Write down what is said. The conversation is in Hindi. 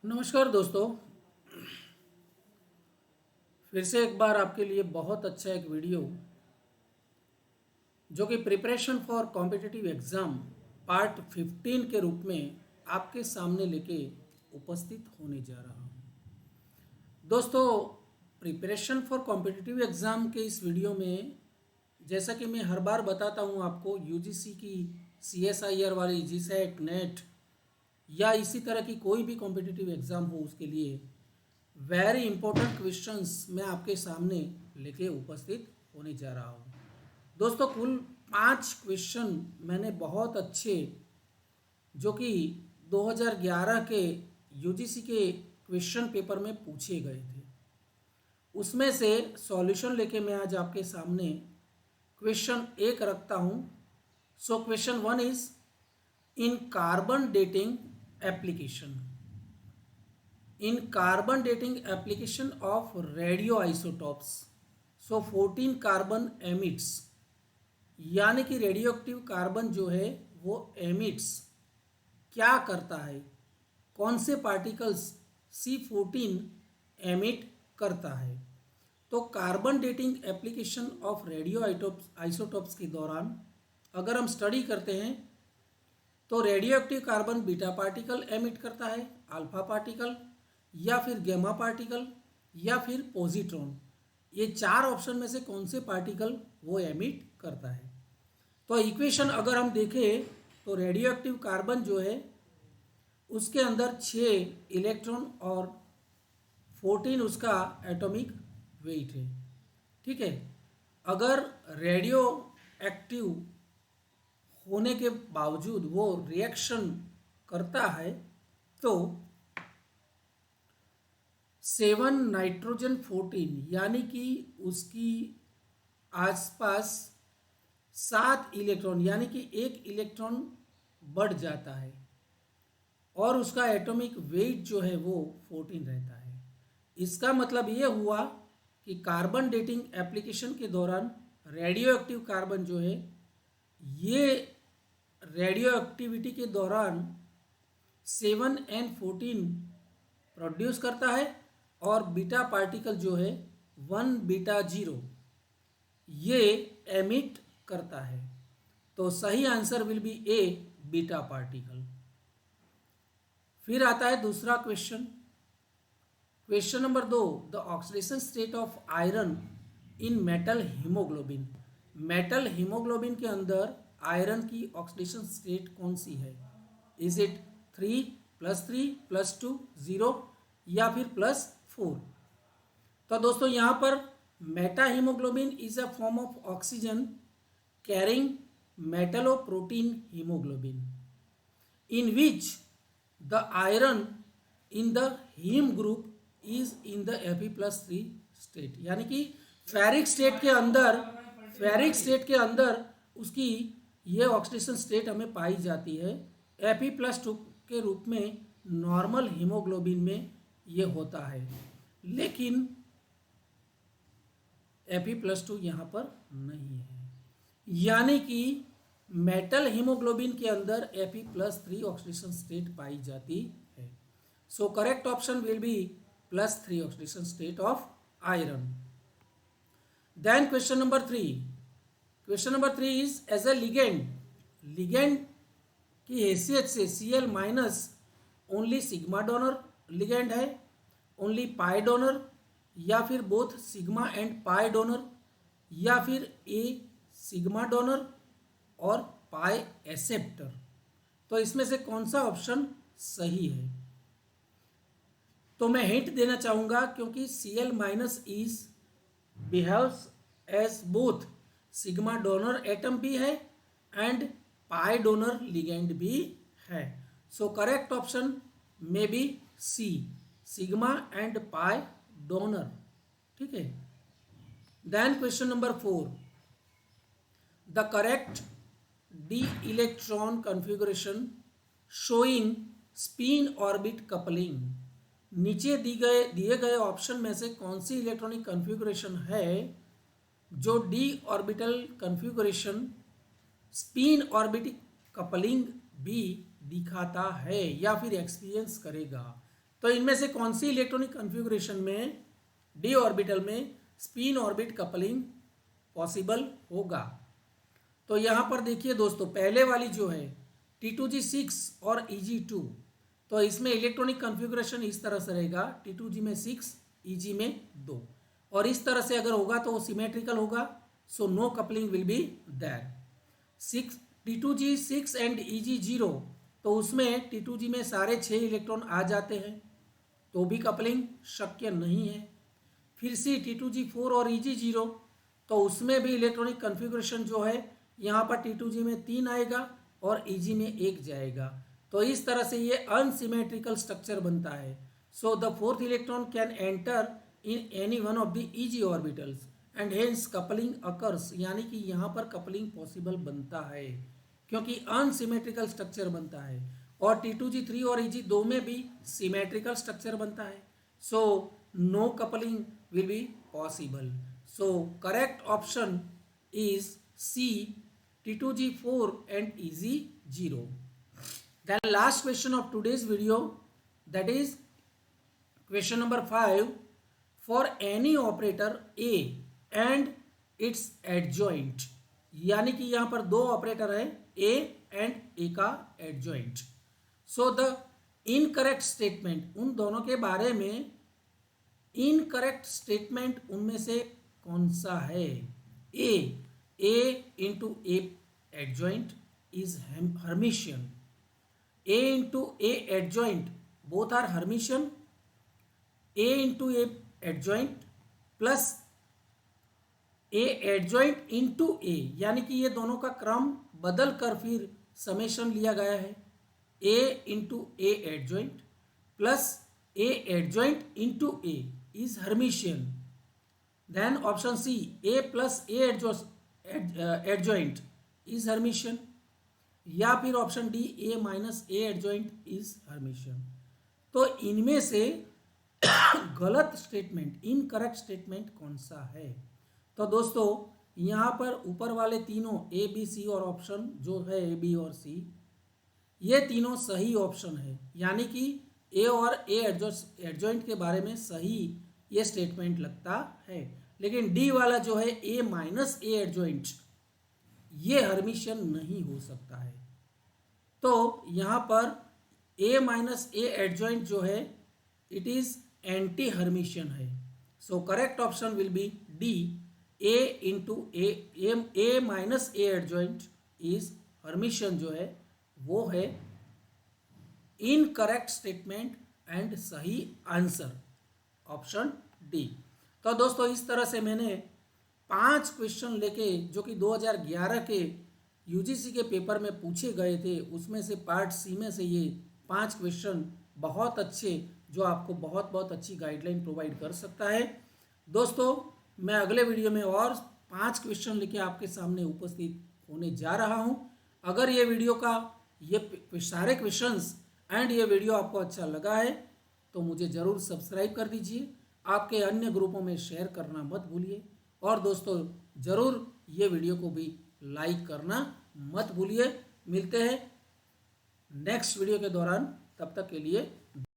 नमस्कार दोस्तों। फिर से एक बार आपके लिए बहुत अच्छा एक वीडियो जो कि preparation for competitive exam part 15 के रूप में आपके सामने लेके उपस्थित होने जा रहा हूँ। दोस्तों, प्रिपरेशन फॉर कॉम्पिटिटिव एग्ज़ाम के इस वीडियो में जैसा कि मैं हर बार बताता हूँ आपको, यूजीसी की सीएसआईआर वाली जीसैट नेट या इसी तरह की कोई भी कॉम्पिटिटिव एग्ज़ाम हो उसके लिए वेरी इंपॉर्टेंट क्वेश्चंस मैं आपके सामने लेके उपस्थित होने जा रहा हूँ। दोस्तों, कुल 5 क्वेश्चन मैंने बहुत अच्छे जो कि 2011 के यूजीसी के क्वेश्चन पेपर में पूछे गए थे, उसमें से सॉल्यूशन लेके मैं आज आपके सामने क्वेश्चन एक रखता हूँ। So question one is in carbon dating application, in carbon dating application of radioisotopes, so 14 carbon emits, यानी कि रेडियो एक्टिव कार्बन जो है वो एमिट्स क्या करता है, कौन से पार्टिकल्स C14 एमिट करता है। तो carbon dating application of radio isotopes के दौरान अगर हम स्टडी करते हैं तो radio active carbon beta particle emit करता है, अल्फा पार्टिकल या फिर गैमा पार्टिकल या फिर पॉजिट्रॉन। ये 4 ऑप्शन में से कौन से पार्टिकल वो एमिट करता है। तो इक्वेशन अगर हम देखें तो रेडियो एक्टिव कार्बन जो है उसके अंदर 6 इलेक्ट्रॉन और 14 उसका एटॉमिक वेट है। ठीक है, अगर रेडियो एक्टिव होने के बावजूद वो रिएक्शन करता है तो 7 नाइट्रोजन 14 यानी कि उसकी आसपास 7 इलेक्ट्रॉन यानी कि 1 इलेक्ट्रॉन बढ़ जाता है और उसका एटॉमिक वेट जो है वो 14 रहता है। इसका मतलब ये हुआ कि कार्बन डेटिंग एप्लीकेशन के दौरान रेडियो एक्टिव कार्बन जो है ये रेडियो एक्टिविटी के दौरान 7N14 प्रोड्यूस करता है और बीटा पार्टिकल जो है 1 बीटा 0 ये एमिट करता है। तो सही answer will be A, beta particle. फिर आता है दूसरा question, question number 2, the oxidation state of iron in metal haemoglobin. Metal haemoglobin के अंदर आयरन की ऑक्सीडेशन स्टेट कौन सी है? इज इट 3 +3 +2 0 या फिर +4? तो दोस्तों यहाँ पर meta haemoglobin is a form of oxygen carrying metalloprotein haemoglobin in which the iron in the heme group is in the Fe+3 state, यानी कि फेरिक स्टेट के अंदर उसकी ये ऑक्सीडेशन स्टेट हमें पाई जाती है। Fe+2 के रूप में नॉर्मल हीमोग्लोबिन में ये होता है, लेकिन Fe+2 यहाँ पर नहीं है, यानी कि मेटल हीमोग्लोबिन के अंदर Fe+3 ऑक्सीडेशन स्टेट पाई जाती है। So correct option will be +3 oxidation state of iron. Then question number 3, question number 3 is as a ligand की हैसियत से Cl- only sigma donor ligand है, ओनली पाई डोनर, या फिर both sigma and pi donor, या फिर ए सिग्मा डोनर और पाई एक्सेप्टर। तो इसमें से कौन सा ऑप्शन सही है? तो मैं हिंट देना चाहूंगा, क्योंकि Cl- is behaves as both sigma donor atom भी है एंड पाई डोनर लिगेंड भी है। So correct option may be C, sigma and pi donor. ठीक है। Then question number 4, the correct d electron configuration showing spin orbit coupling. नीचे दिए गए ऑप्शन में से कौन सी इलेक्ट्रॉनिक कॉन्फ़िगरेशन है जो D orbital configuration spin orbit coupling भी दिखाता है या फिर एक्सपीरियंस करेगा? तो इनमें से कौन सी इलेक्ट्रॉनिक कॉन्फ़िगरेशन में डी ऑर्बिटल में स्पिन ऑर्बिट कपलिंग पॉसिबल होगा? तो यहाँ पर देखिए दोस्तों, पहले वाली जो है T2G6 और EG2, तो इसमें इलेक्ट्रॉनिक कॉन्फ़िगरेशन इस तरह से रहेगा, T2G में 6, EG में 2, और इस तरह से अगर होगा तो वो सिमेट्रिकल होगा, so no coupling will be there. T2G6 and EG0, तो उसमें T2G में सारे 6 इलेक्ट्रॉन आ जाते हैं, तो भी कपलिंग शक्य नहीं है। फिर सी T2G4 और EG0, तो उसमें भी इलेक्ट्रॉनिक कॉन्फ़िगरेशन जो है यहाँ पर T2G में 3 आएगा और EG में 1 जाएगा, तो इस तरह से ये अनसिमेट्रिकल स्ट्रक्चर बनता है। So the fourth electron can enter in any one of the EG orbitals and hence coupling occurs, यानी कि यहाँ पर कपलिंग पॉसिबल बनता है क्योंकि अनसिमेट्रिकल स्ट्रक्चर बनता है, और T2G3 और EG2 में भी सिमेट्रिकल स्ट्रक्चर बनता है, so no coupling will be possible. So correct option is C, T2G4 and EG0. Then last question of today's video, that is question number 5. For any operator A and its adjoint, यानी कि यहाँ पर दो ऑपरेटर है A and A का adjoint. So the incorrect statement, उन दोनों के बारे में इनकरेक्ट स्टेटमेंट उनमें से कौन सा है? A into A adjoint is Hermitian. A into A adjoint both are Hermitian. A into A adjoint plus A adjoint into A, यानी कि ये दोनों का क्रम बदल कर फिर समेशन लिया गया है। A into A adjoint plus A adjoint into A is Hermitian. Then option C, A plus A adjoint is Hermitian, या फिर option D A minus A adjoint is Hermitian। तो इनमें से गलत स्टेटमेंट, इनकरेक्ट स्टेटमेंट कौन सा है? तो दोस्तों यहाँ पर ऊपर वाले तीनों A, B, C और ऑप्शन जो है A, B और C, ये तीनों सही ऑप्शन है, यानी कि A और A एडजॉइंट के बारे में सही ये स्टेटमेंट लगता है। लेकिन डी वाला जो है A माइनस A एडजॉइंट, ये हर्मिशियन नहीं हो सकता है। तो यहाँ पर A माइनस A एडजॉइंट जो है इट इज एंटी हर्मिशियन है। So correct option will B D, A into A minus A adjoint is Hermitian, जो है वो है इनकरेक्ट स्टेटमेंट एंड सही आंसर ऑप्शन डी। तो दोस्तों इस तरह से मैंने 5 क्वेश्चन लेके, जो कि 2011 के यूजीसी के पेपर में पूछे गए थे, उसमें से पार्ट सी में से ये 5 क्वेश्चन बहुत अच्छे, जो आपको बहुत बहुत अच्छी गाइडलाइन प्रोवाइड कर सकता है। दोस्तों मैं अगले वीडियो में और 5 क्वेश्चन लेके आपके सामने उपस्थित होने जा रहा हूँ। अगर ये वीडियो का ये सारे क्वेश्चंस एंड ये वीडियो आपको अच्छा लगा है तो मुझे ज़रूर सब्सक्राइब कर दीजिए, आपके अन्य ग्रुपों में शेयर करना मत भूलिए, और दोस्तों ज़रूर ये वीडियो को भी लाइक करना मत भूलिए। मिलते हैं नेक्स्ट वीडियो के दौरान, तब तक के लिए